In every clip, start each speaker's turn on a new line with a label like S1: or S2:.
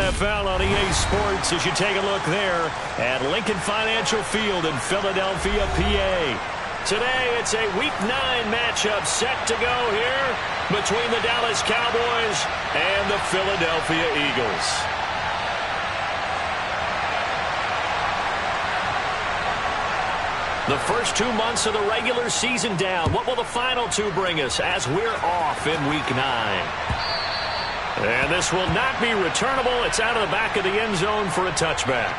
S1: AEFL on EA Sports as you take a look there at Lincoln Financial Field in Philadelphia, PA. Today, it's a Week 9 matchup set to go here between the Dallas Cowboys and the Philadelphia Eagles. The first 2 months of the regular season down. What will the final two bring us as we're off in Week 9? And this will not be returnable. It's out of the back of the end zone for a touchback.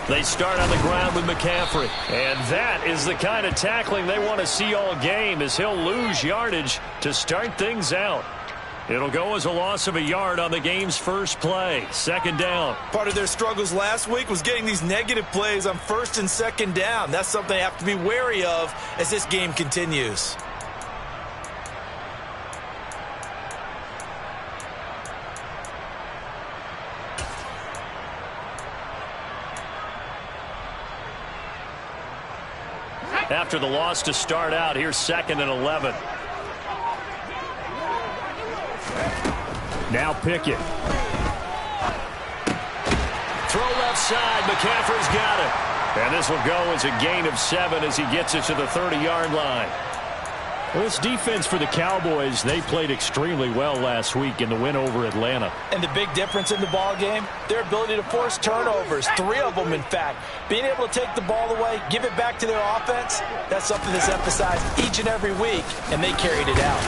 S1: They start on the ground with McCaffrey. And that is the kind of tackling they want to see all game as he'll lose yardage to start things out. It'll go as a loss of a yard on the game's first play. Second down.
S2: Part of their struggles last week was getting these negative plays on first and second down. That's something they have to be wary of as this game continues.
S1: After the loss to start out, here's 2nd and 11. Now Pickett. Throw left side. McCaffrey's got it. And this will go as a gain of 7 as he gets it to the 30-yard line. Well, this defense for the Cowboys, they played extremely well last week in the win over Atlanta.
S2: And the big difference in the ball game, their ability to force turnovers, 3 of them in fact. Being able to take the ball away, give it back to their offense, that's something that's emphasized each and every week, and they carried it out.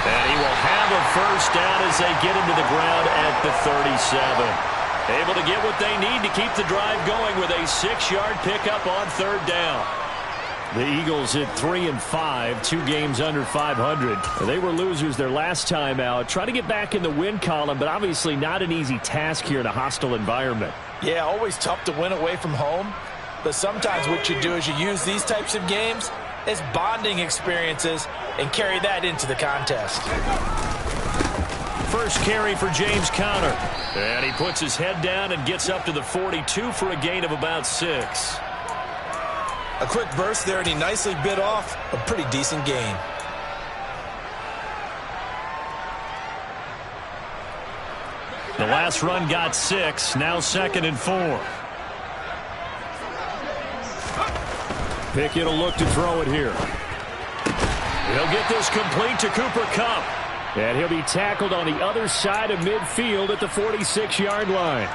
S1: And he will have a first down as they get into the ground at the 37. Able to get what they need to keep the drive going with a 6-yard pickup on 3rd down. The Eagles at 3-5, 2 games under 500. They were losers their last time out. Trying to get back in the win column, but obviously not an easy task here in a hostile environment.
S2: Yeah, always tough to win away from home. But sometimes what you do is you use these types of games as bonding experiences and carry that into the contest.
S1: First carry for James Conner. And he puts his head down and gets up to the 42 for a gain of about 6.
S2: A quick burst there, and he nicely bit off a pretty decent gain.
S1: The last run got 6. Now 2nd and 4. Pickett will look to throw it here. He'll get this complete to Cooper Kupp. And he'll be tackled on the other side of midfield at the 46-yard line.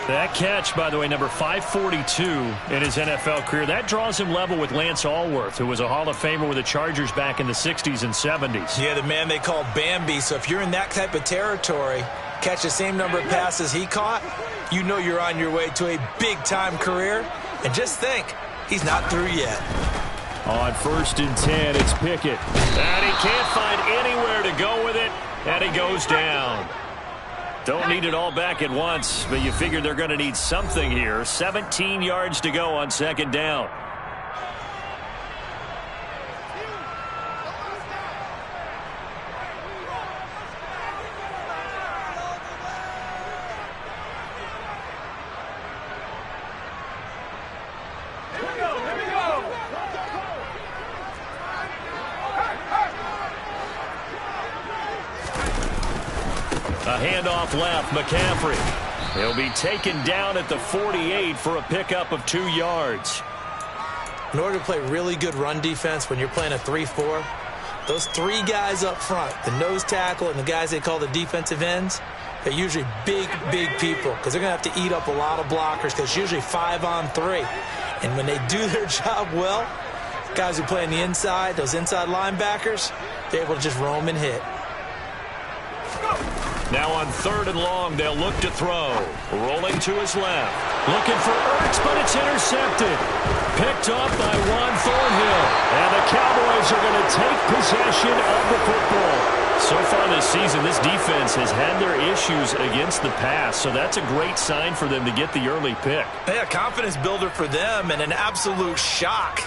S1: That catch, by the way, number 542 in his NFL career, that draws him level with Lance Allworth, who was a Hall of Famer with the Chargers back in the 60s and 70s.
S2: Yeah, the man they call Bambi. So if you're in that type of territory, catch the same number of passes he caught, you know you're on your way to a big-time career. And just think, he's not through yet.
S1: On 1st and 10, it's Pickett. And he can't find anywhere to go with it, and he goes down. Don't need it all back at once, but you figure they're going to need something here. 17 yards to go on 2nd down. A handoff left, McCaffrey. He'll be taken down at the 48 for a pickup of 2 yards.
S2: In order to play really good run defense when you're playing a 3-4, those 3 guys up front, the nose tackle and the guys they call the defensive ends, they're usually big, big people because they're going to have to eat up a lot of blockers because it's usually 5 on 3. And when they do their job well, guys who play on the inside, those inside linebackers, they're able to just roam and hit.
S1: Now on 3rd and long, they'll look to throw. Rolling to his left. Looking for Ertz, but it's intercepted. Picked off by Juan Thornhill. And the Cowboys are going to take possession of the football. So far this season, this defense has had their issues against the pass, so that's a great sign for them to get the early pick.
S2: Yeah, confidence builder for them and an absolute shock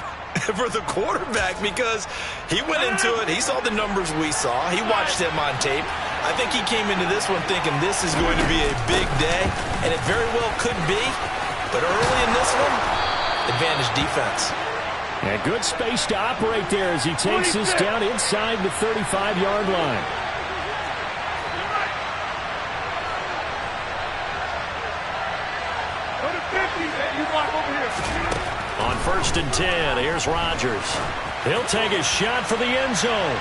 S2: for the quarterback because he went into it. He saw the numbers we saw. He watched them on tape. I think he came into this one thinking this is going to be a big day, and it very well could be. But early in this one, advantage defense.
S3: And good space to operate there as he takes this down inside the 35-yard line.
S1: On 1st and 10, here's Rodgers. He'll take a shot for the end zone.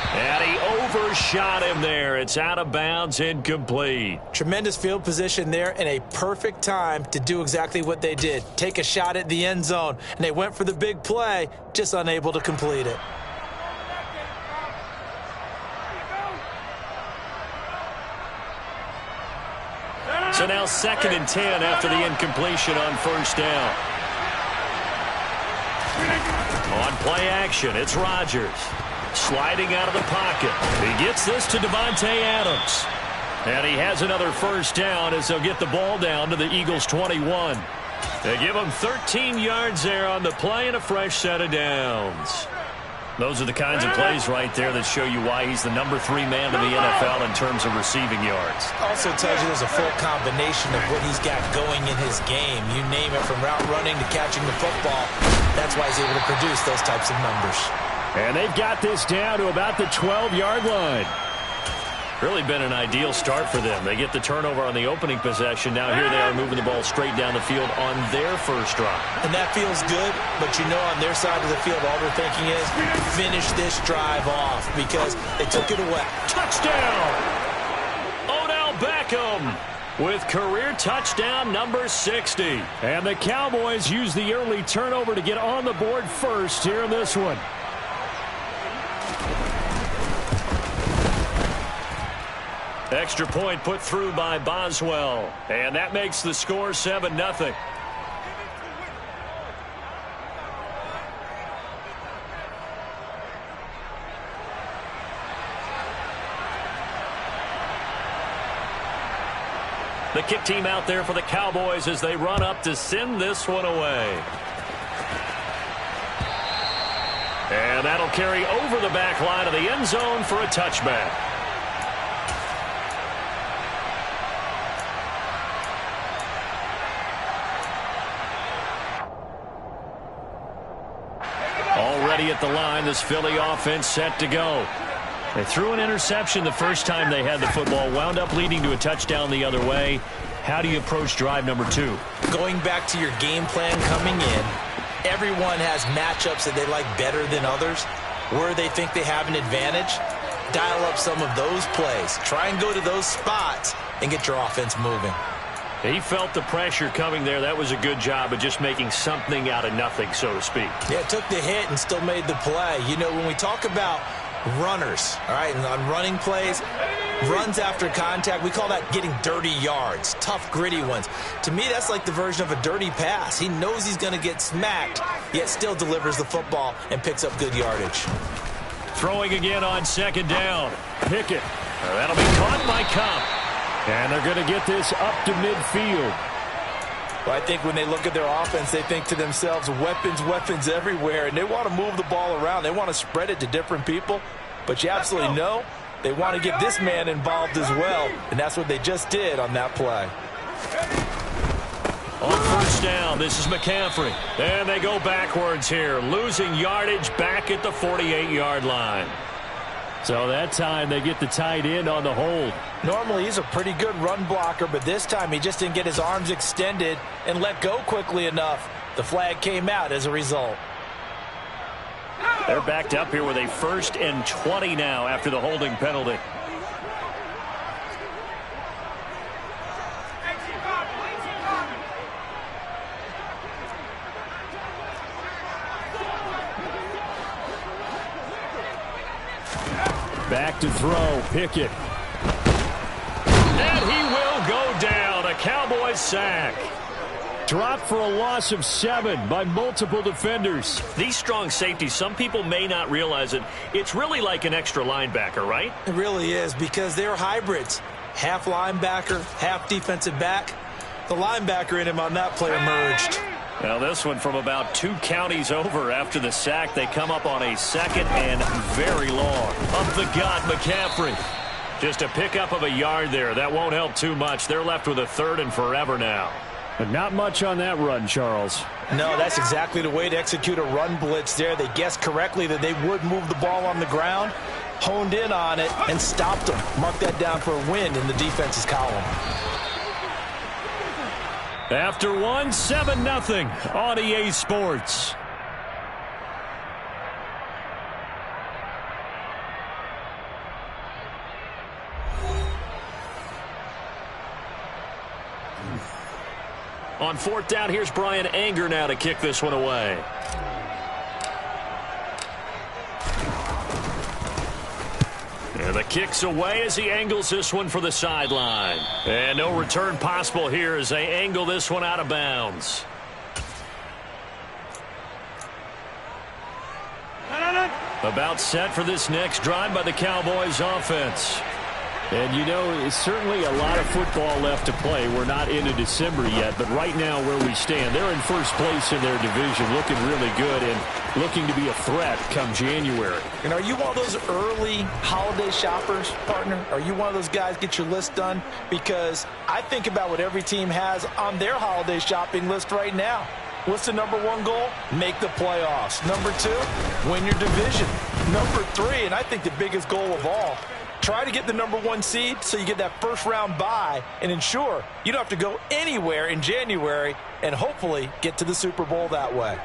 S1: And he overshot him there. It's out of bounds, incomplete.
S2: Tremendous field position there and a perfect time to do exactly what they did. Take a shot at the end zone. And they went for the big play, just unable to complete it.
S1: So now 2nd and 10 after the incompletion on 1st down. On play action, it's Rodgers. Sliding out of the pocket. He gets this to Davante Adams. And he has another 1st down as they'll get the ball down to the Eagles' 21. They give him 13 yards there on the play and a fresh set of downs. Those are the kinds of plays right there that show you why he's the number 3 man in the NFL in terms of receiving yards.
S2: Also tells you there's a full combination of what he's got going in his game. You name it, from route running to catching the football. That's why he's able to produce those types of numbers.
S3: And they've got this down to about the 12-yard line.
S1: Really been an ideal start for them. They get the turnover on the opening possession. Now here they are moving the ball straight down the field on their first drive.
S2: And that feels good, but you know on their side of the field all they're thinking is finish this drive off because they took it away.
S1: Touchdown! Odell Beckham with career touchdown number 60.
S3: And the Cowboys use the early turnover to get on the board first here in this one.
S1: Extra point put through by Boswell. And that makes the score 7-0. The kick team out there for the Cowboys as they run up to send this one away. And that'll carry over the back line of the end zone for a touchback. Already at the line, this Philly offense set to go. They threw an interception the first time they had the football, wound up leading to a touchdown the other way. How do you approach drive number 2?
S2: Going back to your game plan coming in, everyone has matchups that they like better than others. Where they think they have an advantage, dial up some of those plays. Try and go to those spots and get your offense moving.
S1: He felt the pressure coming there. That was a good job of just making something out of nothing, so to speak.
S2: Yeah, took the hit and still made the play. You know, when we talk about runners, all right, and on running plays, runs after contact, we call that getting dirty yards, tough, gritty ones. To me, that's like the version of a dirty pass. He knows he's going to get smacked, yet still delivers the football and picks up good yardage.
S1: Throwing again on 2nd down. Pickett. That'll be caught by Cobb.
S3: And they're going to get this up to midfield.
S2: Well, I think when they look at their offense, they think to themselves, weapons, weapons everywhere, and they want to move the ball around. They want to spread it to different people, but you absolutely know they want to get this man involved as well, and that's what they just did on that play.
S1: On 1st down, this is McCaffrey. And they go backwards here, losing yardage back at the 48-yard line.
S3: So that time they get the tight end on the hold.
S2: Normally he's a pretty good run blocker, but this time he just didn't get his arms extended and let go quickly enough. The flag came out as a result.
S1: They're backed up here with a 1st and 20 now after the holding penalty.
S3: Back to throw, Pickett.
S1: And he will go down. A Cowboys sack.
S3: Dropped for a loss of 7 by multiple defenders.
S1: These strong safeties, some people may not realize it. It's really like an extra linebacker, right?
S2: It really is, because they're hybrids. Half linebacker, half defensive back. The linebacker in him on that play emerged.
S1: Now this one from about 2 counties over after the sack. They come up on a second and very long. Up the gut, McCaffrey. Just a pickup of a yard there. That won't help too much. They're left with a 3rd and forever now.
S3: But not much on that run, Charles.
S4: No, that's exactly the way to execute a run blitz there. They guessed correctly that they would move the ball on the ground, honed in on it, and stopped them. Mark that down for a win in the defense's column.
S3: After 1, 7-0 on EA Sports.
S1: On 4th down, here's Brian Anger now to kick this one away. And the kick's away as he angles this one for the sideline. And no return possible here as they angle this one out of bounds. About set for this next drive by the Cowboys offense.
S3: And, you know, it's certainly a lot of football left to play. We're not into December yet, but right now where we stand, they're in first place in their division, looking really good and looking to be a threat come January.
S4: And are you one of those early holiday shoppers, partner? Are you one of those guys get your list done? Because I think about what every team has on their holiday shopping list right now. What's the number 1 goal? Make the playoffs. Number 2, win your division. Number 3, and I think the biggest goal of all, try to get the number 1 seed so you get that first-round bye and ensure you don't have to go anywhere in January and hopefully get to the Super Bowl that way.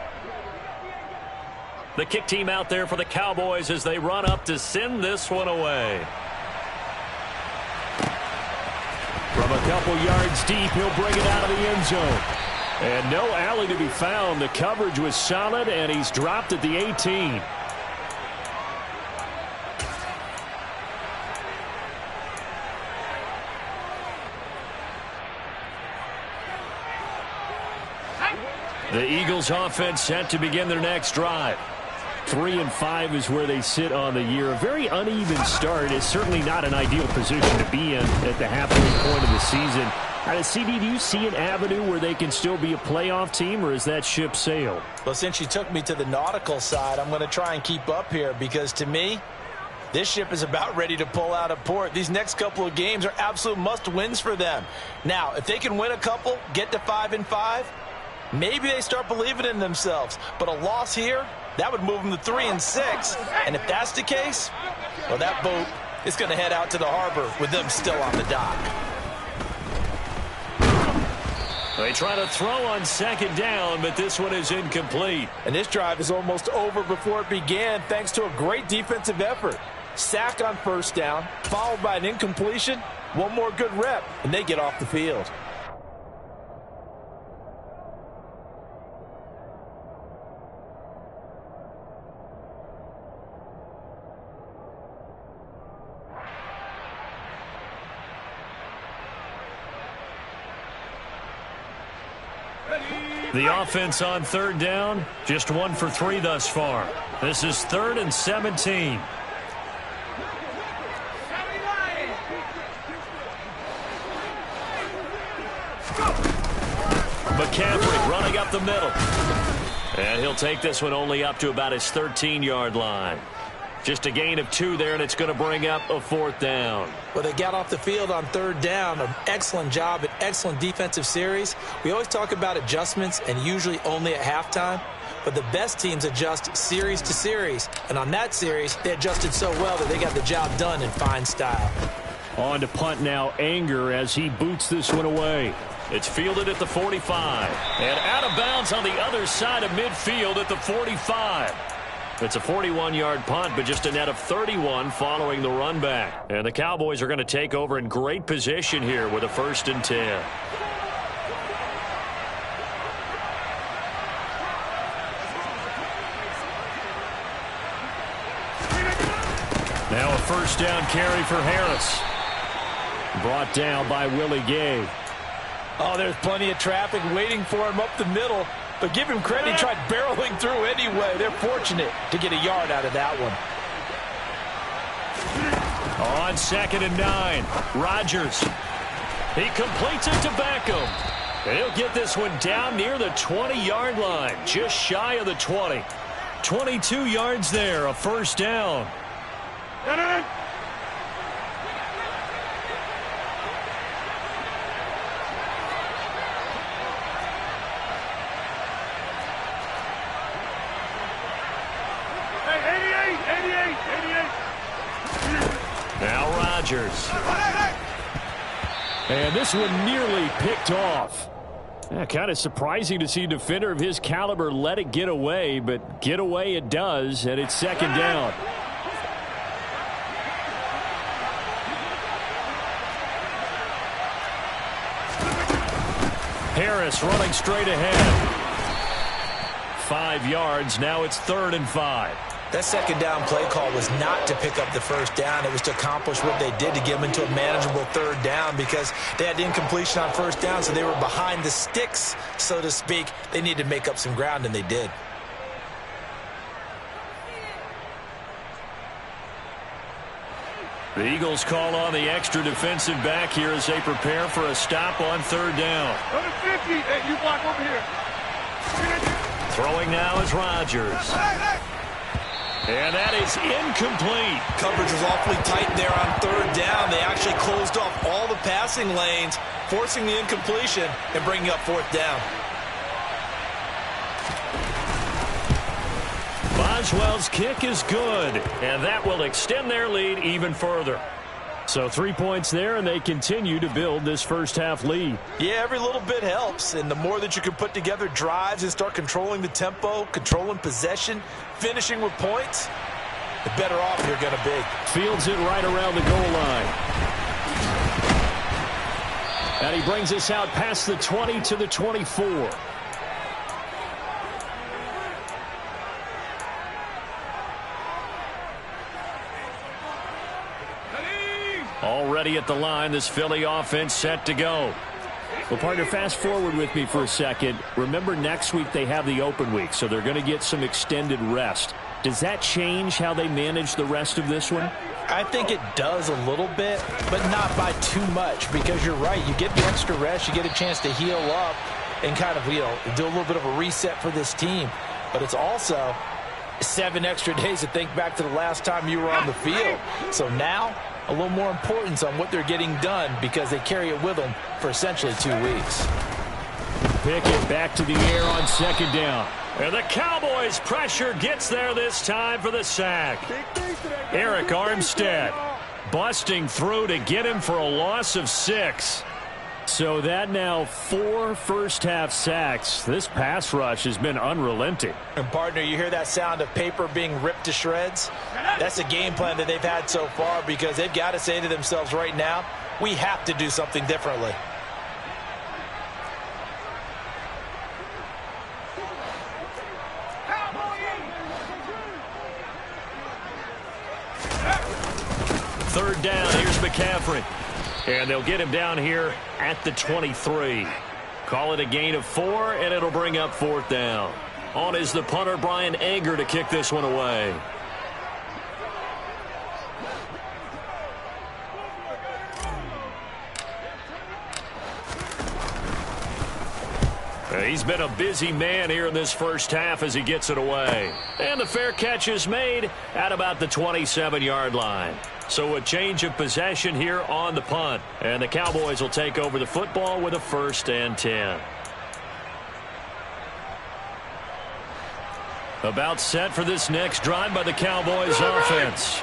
S1: The kick team out there for the Cowboys as they run up to send this one away.
S3: From a couple yards deep, he'll bring it out of the end zone. And no alley to be found. The coverage was solid, and he's dropped at the 18.
S1: The Eagles offense set to begin their next drive.
S3: 3-5 is where they sit on the year. A very uneven start is certainly not an ideal position to be in at the halfway point of the season. CD, do you see an avenue where they can still be a playoff team, or is that ship sailed?
S4: Well, since you took me to the nautical side, I'm going to try and keep up here because to me, this ship is about ready to pull out of port. These next couple of games are absolute must-wins for them. Now, if they can win a couple, get to 5-5, maybe they start believing in themselves. But a loss here, that would move them to 3-6. And if that's the case, well, that boat is going to head out to the harbor with them still on the dock.
S1: They try to throw on 2nd down, but this one is incomplete.
S4: And this drive is almost over before it began thanks to a great defensive effort. Sack on 1st down, followed by an incompletion. One more good rep, and they get off the field.
S1: The offense on 3rd down, just 1 for 3 thus far. This is 3rd and 17. McCaffrey running up the middle. And he'll take this one only up to about his 13-yard line. Just a gain of 2 there, and it's going to bring up a 4th down.
S2: Well, they got off the field on 3rd down. An excellent job, an excellent defensive series. We always talk about adjustments and usually only at halftime. But the best teams adjust series to series. And on that series, they adjusted so well that they got the job done in fine style.
S3: On to punt now, Anger, as he boots this one away.
S1: It's fielded at the 45. And out of bounds on the other side of midfield at the 45. It's a 41-yard punt, but just a net of 31 following the run back. And the Cowboys are going to take over in great position here with a 1st and 10. Now a 1st down carry for Harris.
S3: Brought down by Willie Gay.
S4: Oh, there's plenty of traffic waiting for him up the middle. But give him credit, he tried barreling through anyway. They're fortunate to get a yard out of that one.
S1: On 2nd and 9, Rodgers. He completes it to Beckham. He'll get this one down near the 20-yard line, just shy of the 20. 22 yards there, a first down. Now Rodgers.
S3: And this one nearly picked off. Yeah, kind of surprising to see a defender of his caliber let it get away, but get away it does, and it's 2nd down.
S1: Harris running straight ahead. 5 yards. Now it's 3rd and 5.
S2: That 2nd down play call was not to pick up the first down. It was to accomplish what they did to get them into a manageable 3rd down because they had incompletion on first down, so they were behind the sticks, so to speak. They needed to make up some ground, and they did.
S1: The Eagles call on the extra defensive back here as they prepare for a stop on 3rd down.
S5: 50. Hey, you block over here.
S1: Throwing now is Rodgers. And that is incomplete.
S2: Coverage was awfully tight there on 3rd down. They actually closed off all the passing lanes, forcing the incompletion and bringing up 4th down.
S1: Boswell's kick is good, and that will extend their lead even further.
S3: So 3 points there, and they continue to build this first-half lead.
S4: Yeah, every little bit helps, and the more that you can put together drives and start controlling the tempo, controlling possession, finishing with points, the better off you're going to be.
S3: Fields it right around the goal line. And he brings us out past the 20 to the 24.
S1: Already at the line, this Philly offense set to go.
S3: Well, partner, fast forward with me for a second. Remember, next week they have the open week, so they're going to get some extended rest. Does that change how they manage the rest of this one?
S4: I think it does a little bit, but not by too much, because you're right. You get the extra rest, you get a chance to heal up and kind of, do a little bit of a reset for this team. But it's also 7 extra days to think back to the last time you were on the field. So now, a little more importance on what they're getting done because they carry it with them for essentially 2 weeks.
S3: Pickett back to the air on 2nd down.
S1: And the Cowboys' pressure gets there this time for the sack. Eric Armstead busting through to get him for a loss of 6.
S3: So that now 4 first-half sacks. This pass rush has been unrelenting.
S4: And, partner, you hear that sound of paper being ripped to shreds? That's a game plan that they've had so far because they've got to say to themselves right now, we have to do something differently.
S1: Third down, here's McCaffrey. And they'll get him down here at the 23. Call it a gain of 4, and it'll bring up 4th down. On is the punter, Brian Anger, to kick this one away. He's been a busy man here in this first half as he gets it away. And the fair catch is made at about the 27-yard line. So a change of possession here on the punt. And the Cowboys will take over the football with a 1st and 10. About set for this next drive by the Cowboys offense.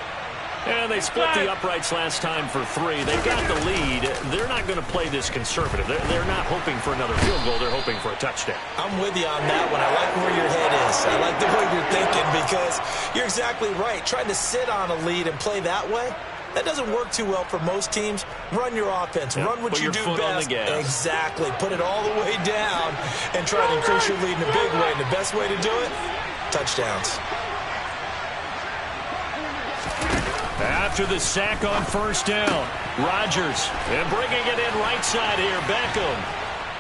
S1: And they split the uprights last time for 3. They've got the lead. They're not going to play this conservative. They're not hoping for another field goal. They're hoping for a touchdown.
S2: I'm with you on that one. I like where your head is. I like the way you're thinking because you're exactly right. Trying to sit on a lead and play that way, that doesn't work too well for most teams. Run your offense.
S1: Yep.
S2: Run what
S1: Put
S2: you
S1: your
S2: do
S1: foot
S2: best.
S1: on the gas.
S2: Exactly. Put it all the way down and try to increase your lead in a big way. And the best way to do it, touchdowns.
S1: After the sack on 1st down, Rodgers, and bringing it in right side here, Beckham.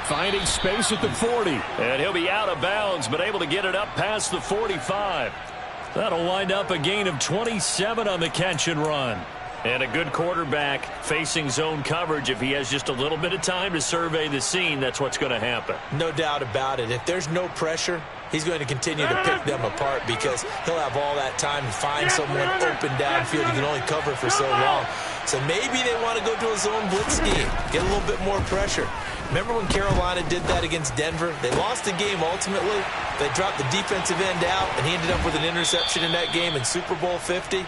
S3: Finding space at the 40.
S1: And he'll be out of bounds, but able to get it up past the 45. That'll wind up a gain of 27 on the catch and run. And a good quarterback facing zone coverage. If he has just a little bit of time to survey the scene, that's what's going to happen.
S2: No doubt about it. If there's no pressure, he's going to continue to pick them apart because he'll have all that time to find someone open downfield. He can only cover for so long. So maybe they want to go to a zone blitz scheme, get a little bit more pressure. Remember when Carolina did that against Denver? They lost the game ultimately. They dropped the defensive end out, and he ended up with an interception in that game in Super Bowl 50.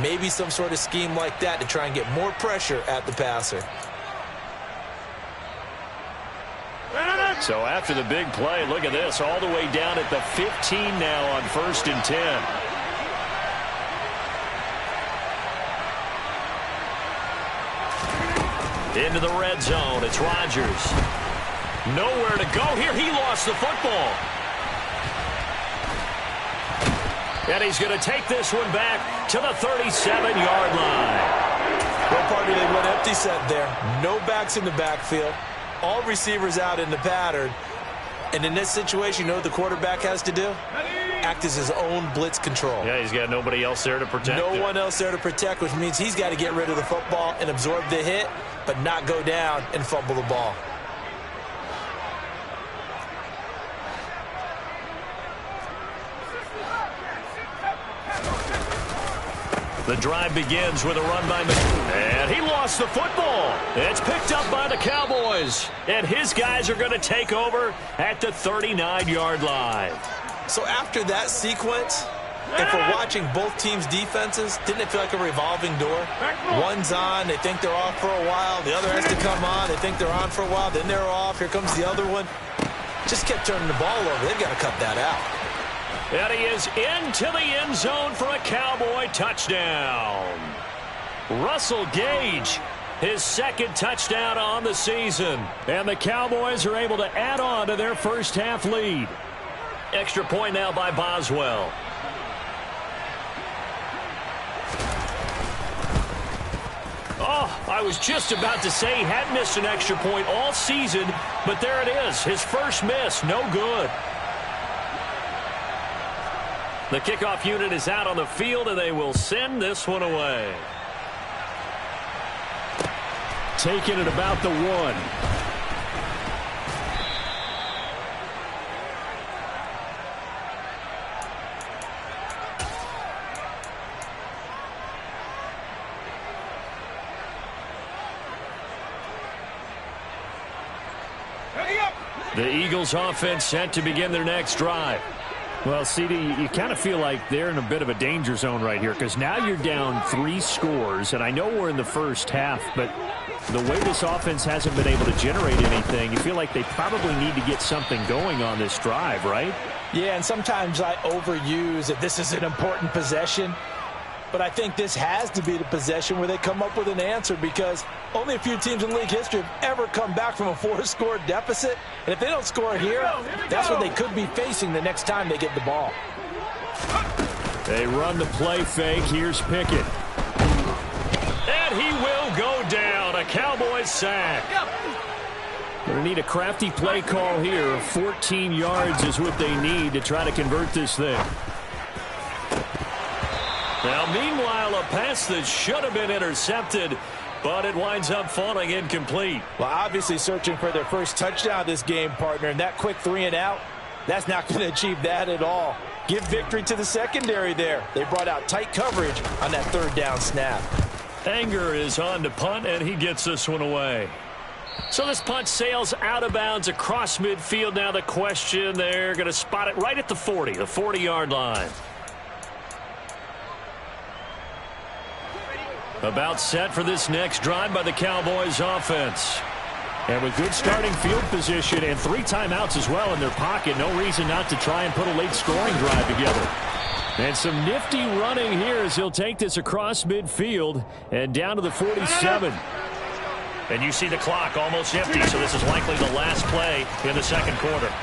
S2: Maybe some sort of scheme like that to try and get more pressure at the passer.
S1: So after the big play, look at this, all the way down at the 15 now on 1st and 10. Into the red zone, it's Rodgers. Nowhere to go here, he lost the football. And he's going to take this one back to the 37-yard line.
S4: Well, partner, they went empty set there. No backs in the backfield. All receivers out in the pattern. And in this situation, you know what the quarterback has to do? Act as his own blitz control.
S1: Yeah, he's got nobody else there to protect him.
S4: No one else there to protect, which means he's got to get rid of the football and absorb the hit, but not go down and fumble the ball.
S1: The drive begins with a run by and he lost the football. It's picked up by the Cowboys. And his guys are going to take over at the 39-yard line.
S2: So after that sequence, if we're watching both teams' defenses, didn't it feel like a revolving door? One's on, they think they're off for a while. The other has to come on, they think they're on for a while. Then they're off. Here comes the other one. Just kept turning the ball over. They've got to cut that out.
S1: And he is into the end zone for a Cowboy touchdown. Russell Gage, his second touchdown on the season. And the Cowboys are able to add on to their first half lead. Extra point now by Boswell. Oh, I was just about to say he had missed an extra point all season, but there it is. His first miss, no good. The kickoff unit is out on the field, and they will send this one away.
S3: Taking it about the 1.
S1: The Eagles offense set to begin their next drive.
S3: Well, CD, you kind of feel like they're in a bit of a danger zone right here because now you're down 3 scores, and I know we're in the first half, but the way this offense hasn't been able to generate anything, you feel like they probably need to get something going on this drive, right?
S4: Yeah, and sometimes I overuse that this is an important possession. But I think this has to be the possession where they come up with an answer because only a few teams in league history have ever come back from a 4-score deficit. And if they don't score here, that's what they could be facing the next time they get the ball.
S3: They run the play fake. Here's Pickett.
S1: And he will go down. A Cowboys sack.
S3: Going to need a crafty play call here. 14 yards is what they need to try to convert this thing.
S1: Now, meanwhile, a pass that should have been intercepted, but it winds up falling incomplete.
S4: Well, obviously searching for their first touchdown this game, partner, and that quick 3 and out, that's not going to achieve that at all. Give victory to the secondary there. They brought out tight coverage on that 3rd down snap.
S1: Anger is on to punt, and he gets this one away. So this punt sails out of bounds across midfield. Now the question, they're going to spot it right at the 40, the 40-yard line. About set for this next drive by the Cowboys offense.
S3: And with good starting field position and 3 timeouts as well in their pocket, no reason not to try and put a late scoring drive together. And some nifty running here as he'll take this across midfield and down to the 47.
S1: And you see the clock almost empty, so this is likely the last play in the second quarter.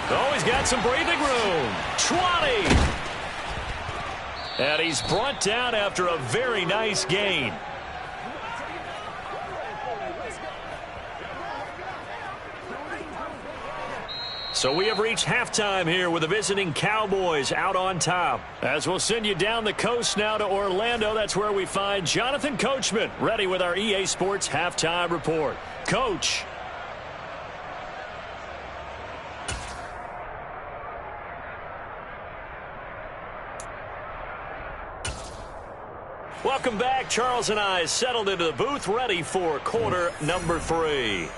S1: Oh, he's got some breathing room. 20. And he's brought down after a very nice gain. So we have reached halftime here with the visiting Cowboys out on top. As we'll send you down the coast now to Orlando, that's where we find Jonathan Coachman ready with our EA Sports halftime report. Coach. Welcome back. Charles and I settled into the booth, ready for quarter number 3.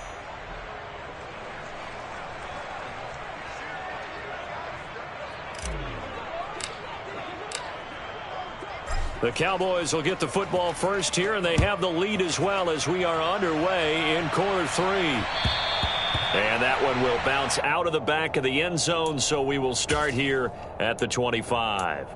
S1: The Cowboys will get the football first here, and they have the lead as well as we are underway in quarter 3. And that one will bounce out of the back of the end zone, so we will start here at the 25.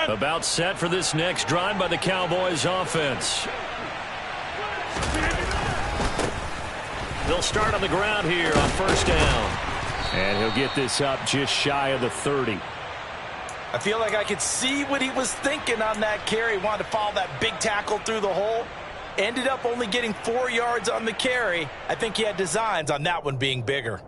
S1: About set for this next drive by the Cowboys offense. They'll start on the ground here on first down.
S3: And he'll get this up just shy of the 30.
S4: I feel like I could see what he was thinking on that carry. Wanted to follow that big tackle through the hole. Ended up only getting 4 yards on the carry. I think he had designs on that one being bigger.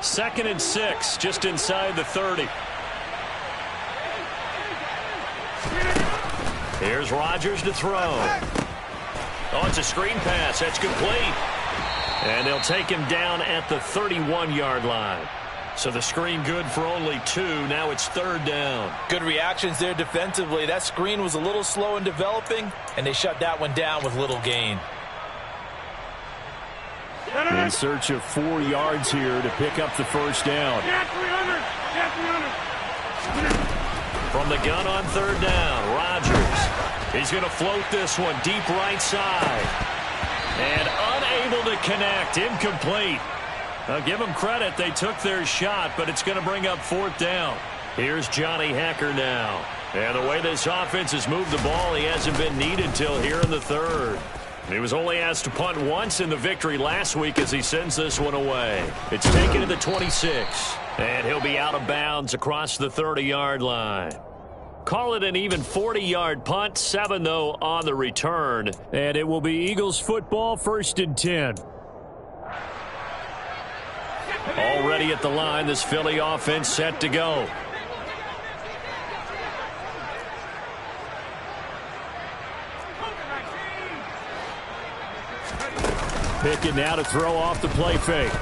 S1: Second and 6, just inside the 30. Here's Rodgers to throw. Oh, it's a screen pass. That's complete. And they'll take him down at the 31-yard line. So the screen good for only 2. Now it's third down.
S4: Good reactions there defensively. That screen was a little slow in developing, and they shut that one down with little gain.
S3: In search of 4 yards here to pick up the first down.
S1: From the gun on third down, Rodgers. He's going to float this one deep right side. And unable to connect. Incomplete. I'll give them credit. They took their shot, but it's going to bring up fourth down. Here's Johnny Hekker now. And the way this offense has moved the ball, he hasn't been needed till here in the third. He was only asked to punt once in the victory last week as he sends this one away. It's taken to the 26. And he'll be out of bounds across the 30-yard line. Call it an even 40-yard punt. 7, though, on the return.
S3: And it will be Eagles football, first and 10.
S1: Already at the line, this Philly offense set to go.
S3: Pickett now to throw off the play fake.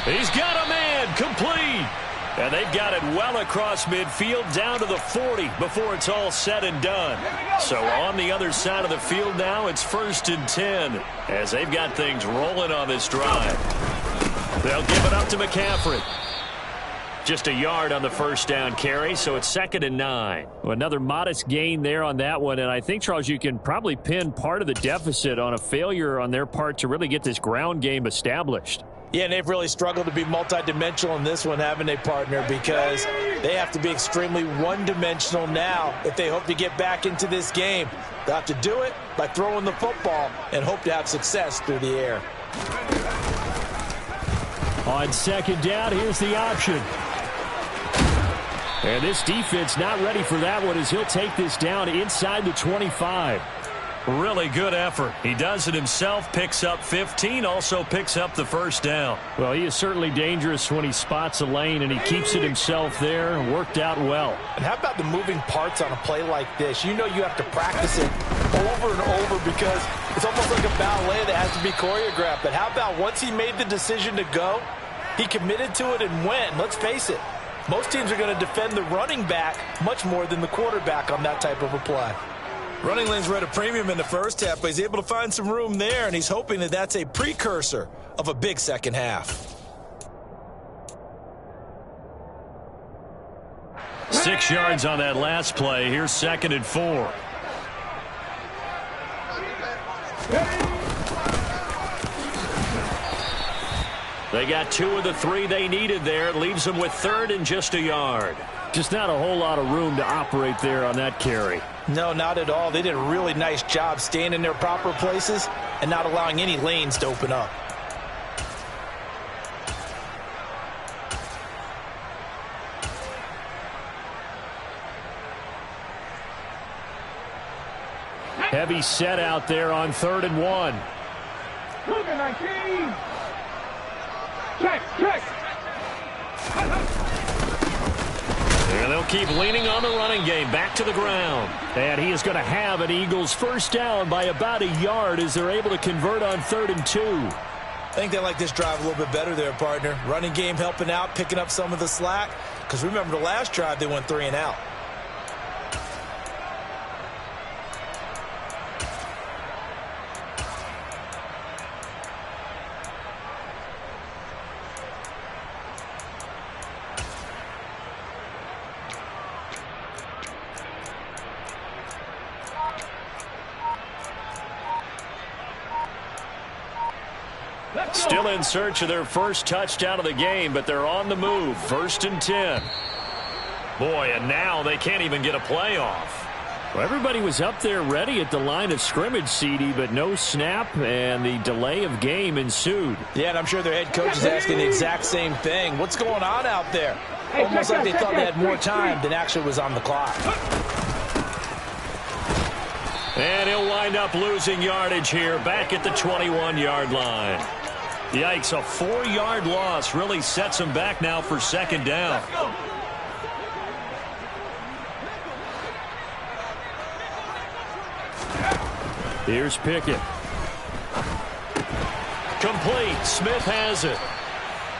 S1: He's got a man complete. And they've got it well across midfield down to the 40 before it's all said and done. So on the other side of the field now, it's first and 10 as they've got things rolling on this drive. They'll give it up to McCaffrey. Just a yard on the first down carry, so it's 2nd and 9.
S3: Well, another modest gain there on that one, and I think, Charles, you can probably pin part of the deficit on a failure on their part to really get this ground game established.
S4: Yeah, and they've really struggled to be multidimensional in this one, haven't they, partner? Because they have to be extremely one-dimensional now if they hope to get back into this game. They'll have to do it by throwing the football and hope to have success through the air.
S3: On second down, here's the option. And this defense not ready for that one as he'll take this down inside the 25.
S1: Really good effort. He does it himself, picks up 15, also picks up the first down.
S3: Well, he is certainly dangerous when he spots a lane, and he keeps it himself there. Worked out well.
S4: And how about the moving parts on a play like this? You know you have to practice it over and over because it's almost like a ballet that has to be choreographed. But how about once he made the decision to go, he committed to it and went. And let's face it, most teams are going to defend the running back much more than the quarterback on that type of a play.
S2: Running lanes were at a premium in the first half, but he's able to find some room there, and he's hoping that that's a precursor of a big second half.
S1: 6 yards on that last play. Here's 2nd and 4. They got 2 of the 3 they needed there. It leaves them with 3rd and just a yard.
S3: Just not a whole lot of room to operate there on that carry.
S4: No, not at all. They did a really nice job staying in their proper places and not allowing any lanes to open up.
S3: Heavy set out there on 3rd and 1.
S5: Look at 19. Check.
S1: And they'll keep leaning on the running game. Back to the ground.
S3: And he is going to have an Eagles first down by about a yard as they're able to convert on 3rd and 2.
S4: I think they like this drive a little bit better there, partner. Running game helping out, picking up some of the slack. Because remember, the last drive, they went 3 and out.
S1: Still in search of their first touchdown of the game, but they're on the move. 1st and 10. Boy, and now they can't even get a play off.
S3: Well, everybody was up there ready at the line of scrimmage, CD, but no snap, and the delay of game ensued.
S4: Yeah, and I'm sure their head coach is asking the exact same thing. What's going on out there? Almost like they thought they had more time than actually was on the clock.
S1: And he'll wind up losing yardage here back at the 21-yard line. Yikes, a 4-yard loss really sets him back now for 2nd down.
S3: Here's Pickett.
S1: Complete. Smith has it.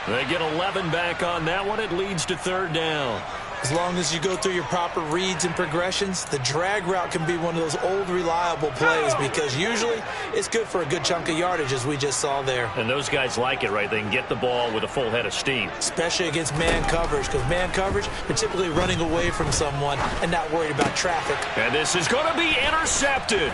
S1: They get 11 back on that one. It leads to 3rd down.
S2: As long as you go through your proper reads and progressions, the drag route can be one of those old reliable plays because usually it's good for a good chunk of yardage, as we just saw there.
S1: And those guys like it, right? They can get the ball with a full head of steam.
S2: Especially against man coverage, because man coverage, they're typically running away from someone and not worried about traffic.
S1: And this is going to be intercepted.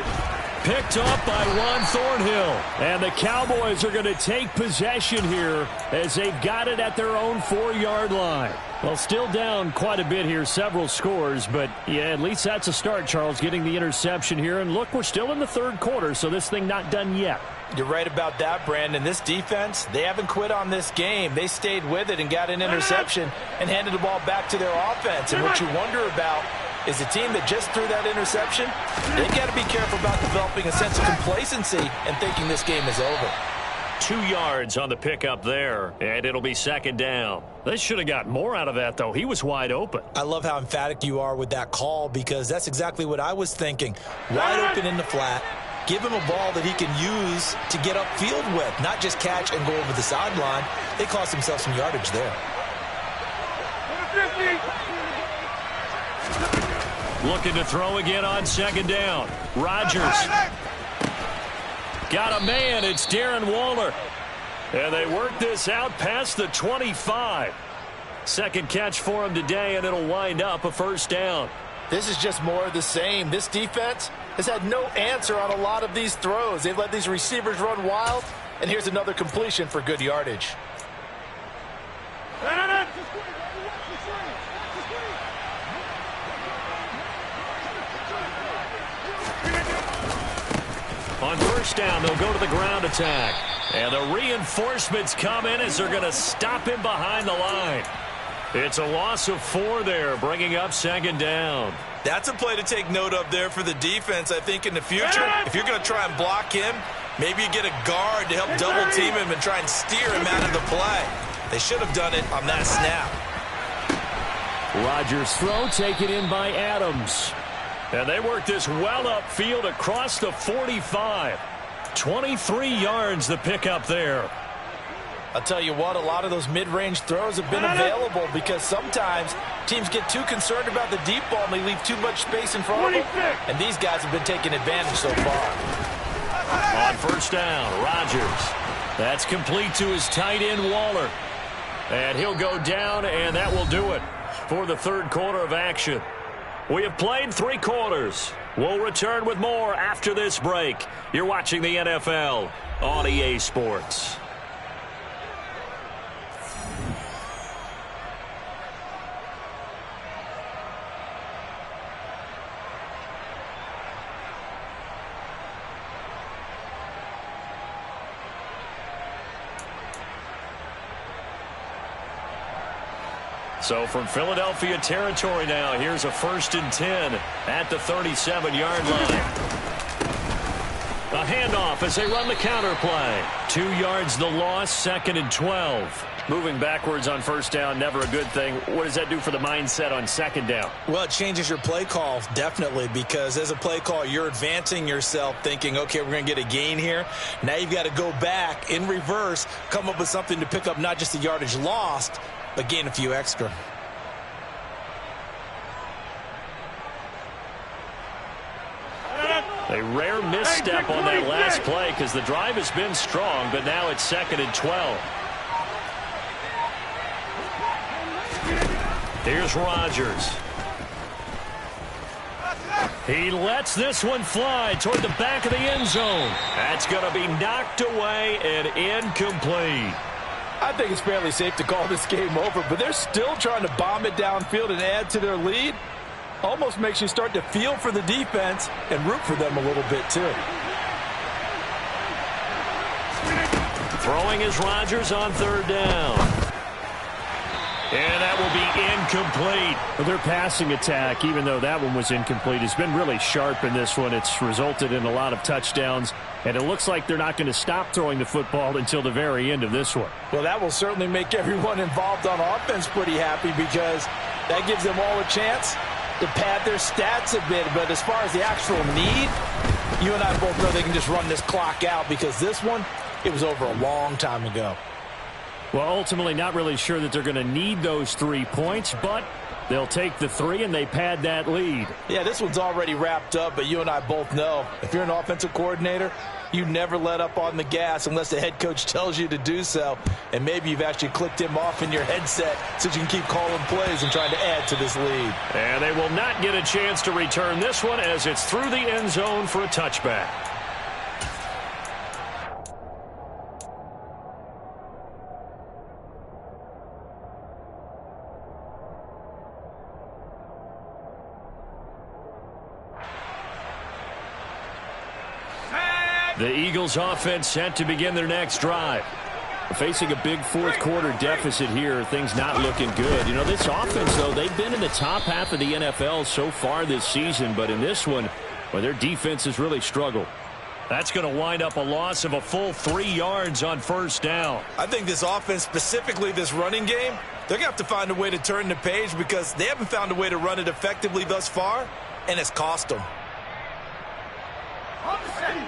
S3: Picked up by Juan Thornhill. And the Cowboys are going to take possession here as they've got it at their own 4-yard line. Well, still down quite a bit here, several scores, but yeah, at least that's a start, Charles, getting the interception here. And look, we're still in the 3rd quarter, so this thing not done yet.
S4: You're right about that, Brandon. This defense, they haven't quit on this game. They stayed with it and got an interception and handed the ball back to their offense. And what you wonder about is a team that just threw that interception, they got to be careful about developing a sense of complacency and thinking this game is over.
S1: 2 yards on the pickup there, and it'll be 2nd down. They should have got more out of that, though. He was wide open.
S4: I love how emphatic you are with that call because that's exactly what I was thinking. Wide open in the flat. Give him a ball that he can use to get upfield with, not just catch and go over the sideline. They cost themselves some yardage there.
S1: Looking to throw again on 2nd down. Rodgers. Got a man. It's Darren Waller. And they work this out past the 25. 2nd catch for him today, and it'll wind up a 1st down.
S4: This is just more of the same. This defense has had no answer on a lot of these throws. They've let these receivers run wild, and here's another completion for good yardage.
S1: On 1st down, they'll go to the ground attack. And the reinforcements come in as they're going to stop him behind the line. It's a loss of 4 there, bringing up 2nd down.
S2: That's a play to take note of there for the defense, I think, in the future. If you're going to try and block him, maybe you get a guard to help double team him and try and steer him out of the play. They should have done it on that snap.
S3: Rodgers' throw taken in by Adams.
S1: And they work this well upfield across the 45. 23 yards the pickup there.
S4: I'll tell you what, a lot of those mid-range throws have been available because sometimes teams get too concerned about the deep ball and they leave too much space in front of them. And these guys have been taking advantage so far.
S1: On 1st down, Rodgers. That's complete to his tight end, Waller. And he'll go down, and that will do it for the 3rd quarter of action. We have played 3 quarters. We'll return with more after this break. You're watching the NFL on EA Sports. So from Philadelphia territory now, here's a 1st and 10 at the 37-yard line. A handoff as they run the counter play. 2 yards the loss, 2nd and 12. Moving backwards on first down, never a good thing. What does that do for the mindset on 2nd down?
S4: Well, it changes your play call, definitely, because as a play call, you're advancing yourself thinking, okay, we're going to get a gain here. Now you've got to go back in reverse, come up with something to pick up not just the yardage lost, but gain a few extra.
S1: A rare misstep on that last play because the drive has been strong, but now it's 2nd and 12. Here's Rodgers. He lets this one fly toward the back of the end zone. That's going to be knocked away and incomplete.
S4: I think it's fairly safe to call this game over, but they're still trying to bomb it downfield and add to their lead. Almost makes you start to feel for the defense and root for them a little bit, too.
S1: Throwing is Rodgers on 3rd down. And that will be incomplete.
S3: Well, their passing attack, even though that one was incomplete, has been really sharp in this one. It's resulted in a lot of touchdowns, and it looks like they're not going to stop throwing the football until the very end of this one.
S4: Well, that will certainly make everyone involved on offense pretty happy because that gives them all a chance to pad their stats a bit. But as far as the actual need, you and I both know they can just run this clock out because this one, it was over a long time ago.
S3: Well, ultimately not really sure that they're going to need those 3 points, but they'll take the 3 and they pad that lead.
S4: Yeah, this one's already wrapped up, but you and I both know if you're an offensive coordinator, you never let up on the gas unless the head coach tells you to do so. And maybe you've actually clicked him off in your headset so you can keep calling plays and trying to add to this lead.
S1: And they will not get a chance to return this one as it's through the end zone for a touchback. The Eagles offense set to begin their next drive. Facing a big 4th quarter deficit here, things not looking good. You know, this offense, though, they've been in the top half of the NFL so far this season, but in this one, well, their defense has really struggled. That's going to wind up a loss of a full 3 yards on 1st down.
S4: I think this offense, specifically this running game, they're going to have to find a way to turn the page because they haven't found a way to run it effectively thus far, and it's cost them.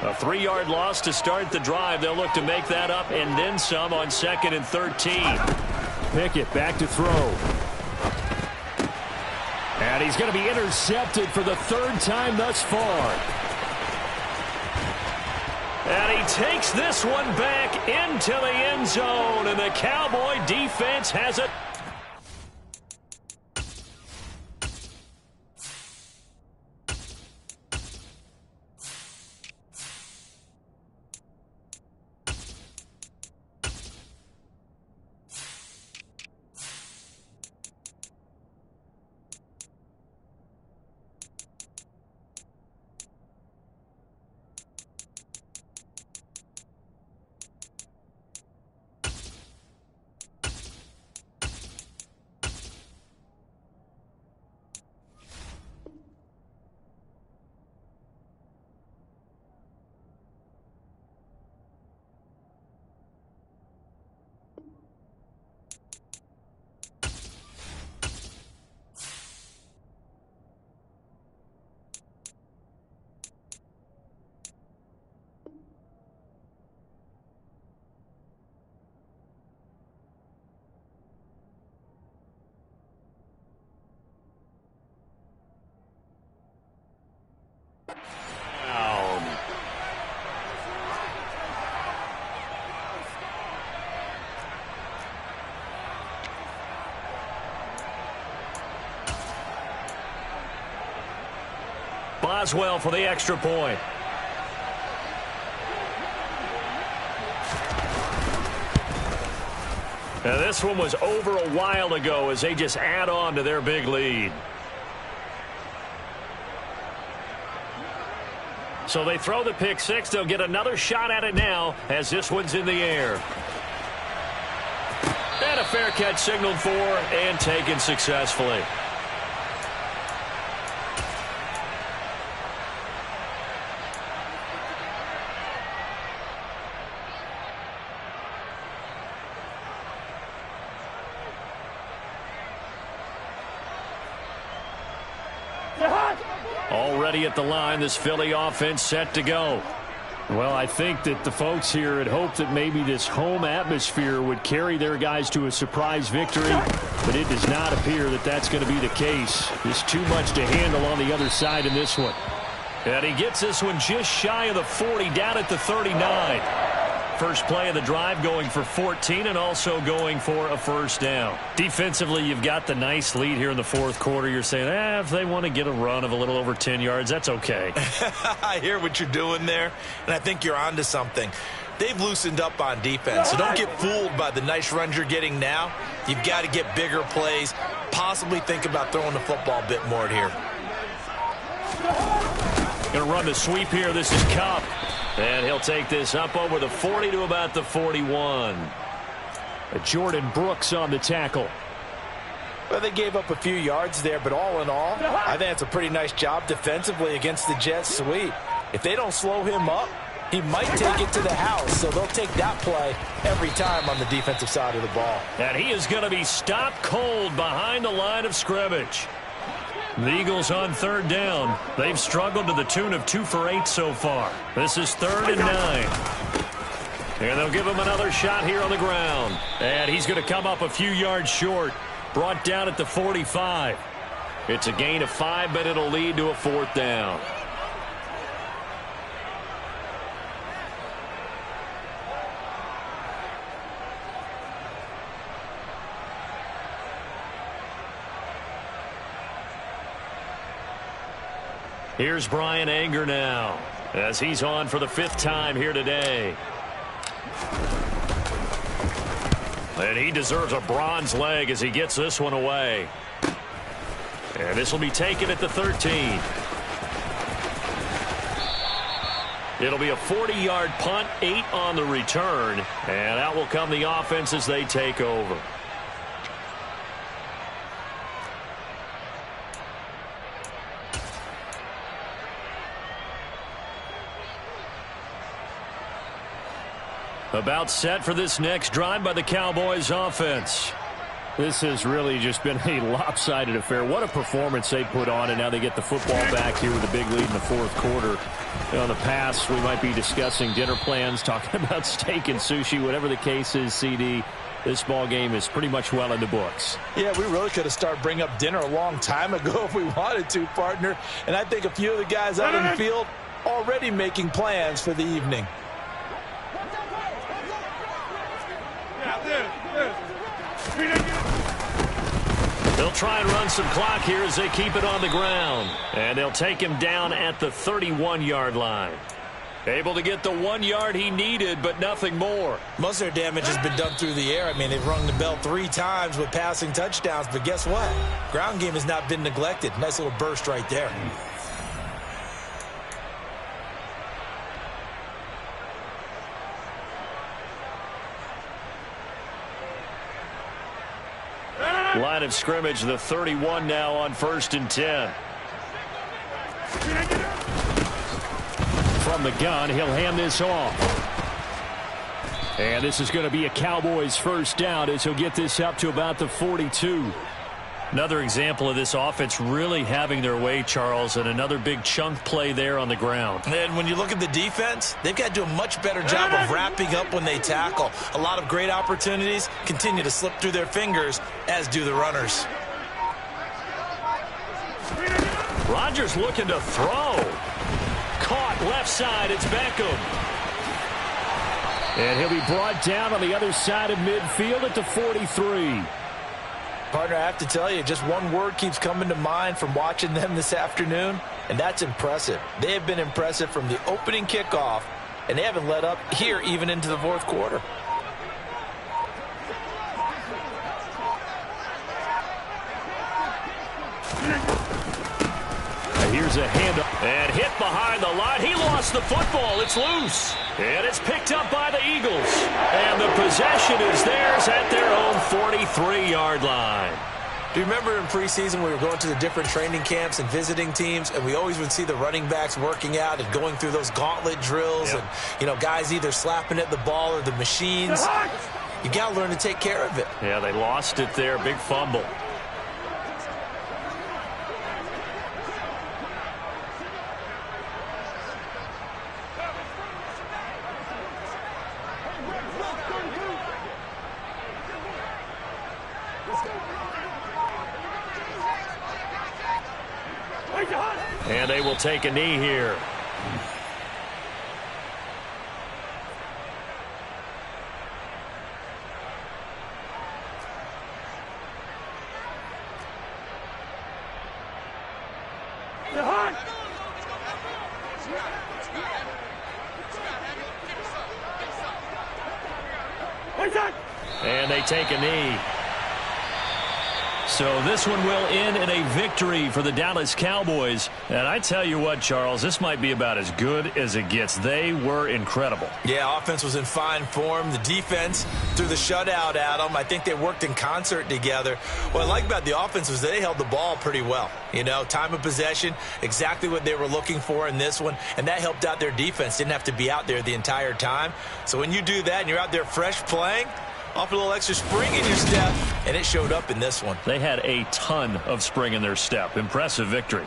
S1: A 3-yard loss to start the drive. They'll look to make that up and then some on 2nd and 13.
S3: Pickett back to throw. And he's going to be intercepted for the 3rd time thus far.
S1: And he takes this one back into the end zone, and the Cowboy defense has it. Boswell for the extra point. Now this one was over a while ago as they just add on to their big lead. So they throw the pick six. They'll get another shot at it now as this one's in the air. And a fair catch signaled for and taken successfully. Already at the line, this Philly offense set to go.
S3: Well, I think that the folks here had hoped that maybe this home atmosphere would carry their guys to a surprise victory, but it does not appear that that's going to be the case. There's too much to handle on the other side in this one.
S1: And he gets this one just shy of the 40, down at the 39. First play of the drive going for 14 and also going for a first down. Defensively, you've got the nice lead here in the fourth quarter. You're saying, if they want to get a run of a little over 10 yards, that's okay.
S4: I hear what you're doing there, and I think you're onto something. They've loosened up on defense, so don't get fooled by the nice runs you're getting now. You've got to get bigger plays, possibly think about throwing the football a bit more here.
S1: Going to run the sweep here. This is Cup. And he'll take this up over the 40 to about the 41.
S3: Jordan Brooks on the tackle.
S4: Well, they gave up a few yards there, but all in all, I think it's a pretty nice job defensively against the Jets sweep. If they don't slow him up, he might take it to the house, so they'll take that play every time on the defensive side of the ball.
S1: And he is going to be stopped cold behind the line of scrimmage. The Eagles on third down. They've struggled to the tune of 2 for 8 so far. This is 3rd and 9. And they'll give him another shot here on the ground. And he's going to come up a few yards short. Brought down at the 45. It's a gain of 5, but it'll lead to a 4th down. Here's Brian Anger now as he's on for the 5th time here today. And he deserves a bronze leg as he gets this one away. And this will be taken at the 13. It'll be a 40-yard punt, 8 on the return. And out will come the offense as they take over. About set for this next drive by the Cowboys offense.
S3: This has really just been a lopsided affair. What a performance they put on, and now they get the football back here with a big lead in the fourth quarter. In the past, we might be discussing dinner plans, talking about steak and sushi, whatever the case is, CD. This ball game is pretty much well in the books.
S4: Yeah, we really could have started bringing up dinner a long time ago if we wanted to, partner. And I think a few of the guys out in the field already making plans for the evening.
S1: They'll try and run some clock here as they keep it on the ground. And they'll take him down at the 31-yard line. Able to get the 1 yard he needed, but nothing more.
S4: Most of their damage has been done through the air. I mean, they've rung the bell 3 times with passing touchdowns, but guess what? Ground game has not been neglected. Nice little burst right there.
S1: Line of scrimmage, the 31 now on 1st and 10.
S3: From the gun, he'll hand this off. And this is going to be a Cowboys first down as he'll get this up to about the 42.
S1: Another example of this offense really having their way, Charles, and another big chunk play there on the ground.
S4: And when you look at the defense, they've got to do a much better job of wrapping up when they tackle. A lot of great opportunities continue to slip through their fingers, as do the runners.
S1: Rodgers looking to throw. Caught left side, it's Beckham.
S3: And he'll be brought down on the other side of midfield at the 43.
S4: Partner, I have to tell you, just one word keeps coming to mind from watching them this afternoon, and that's impressive. They have been impressive from the opening kickoff, and they haven't let up here even into the fourth quarter.
S1: Here's a handoff. And hit behind the line. He lost the football. It's loose. And it's picked up by the Eagles. And the possession is theirs at their own 43-yard line.
S4: Do you remember in preseason we were going to the different training camps and visiting teams, and we always would see the running backs working out and going through those gauntlet drills, and, you know, guys either slapping at the ball or the machines. You got to learn to take care of it.
S1: Yeah, they lost it there. Big fumble. And they will take a knee here. And they take a knee. So this one will end in a victory for the Dallas Cowboys. And I tell you what, Charles, this might be about as good as it gets. They were incredible.
S4: Yeah, offense was in fine form. The defense threw the shutout at them. I think they worked in concert together. What I like about the offense was they held the ball pretty well. You know, time of possession, exactly what they were looking for in this one. And that helped out their defense. Didn't have to be out there the entire time. So when you do that and you're out there fresh playing, offer a little extra spring in your step, and it showed up in this one.
S1: They had a ton of spring in their step. Impressive victory.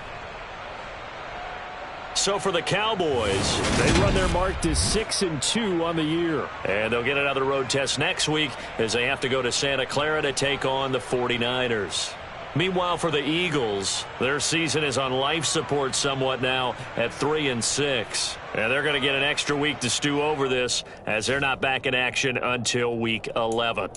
S1: So for the Cowboys,
S3: they run their mark to 6-2 on the year.
S1: And they'll get another road test next week as they have to go to Santa Clara to take on the 49ers. Meanwhile, for the Eagles, their season is on life support somewhat now at 3-6. And they're going to get an extra week to stew over this as they're not back in action until week 11.